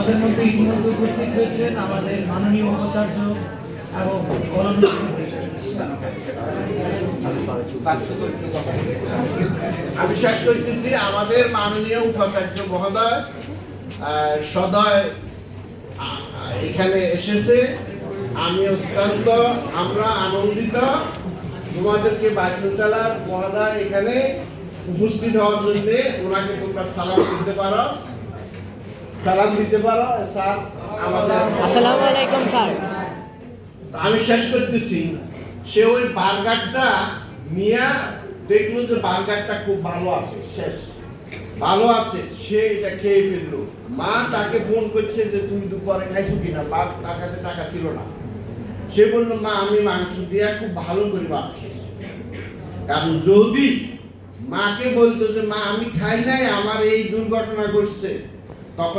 আমাদের মধ্যে ইতিমধ্যে উপস্থিত হয়েছেন আমাদের মাননীয় উপাচার্য এবং আমি শেষ করতেছি আমাদের মাননীয় উপাচার্য মহোদয় সদয় এখানে এসেছে। আমি অত্যন্ত আমরা আনন্দিত তোমাদেরকে ভাইস চ্যান্সেলর মহোদয় এখানে উপস্থিত হওয়ার জন্য। ওনাকে তোমরা সালাম দিতে পারো স্যার। আমাদের আসসালামু আলাইকুম স্যার। আমি শেষ করতেছি। সে ওই বার্গারটা নিয়ে দেখলো যে বার্গারটা খুব ভালো আছে, ভালো আছে, সে এটা খেয়ে ফেললো। মা তাকে ফোন করছে যে তুমি দুপুরে খাইছো কিনা, তার কাছে টাকা ছিল না। সে বললো মা আমি মাংস দিয়ে খুব ভালো করে ভাত খেয়েছি। কারণ যদি মাকে বলতো যে মা আমি খাই নাই, আমার এই দুর্ঘটনা ঘটছে, তখন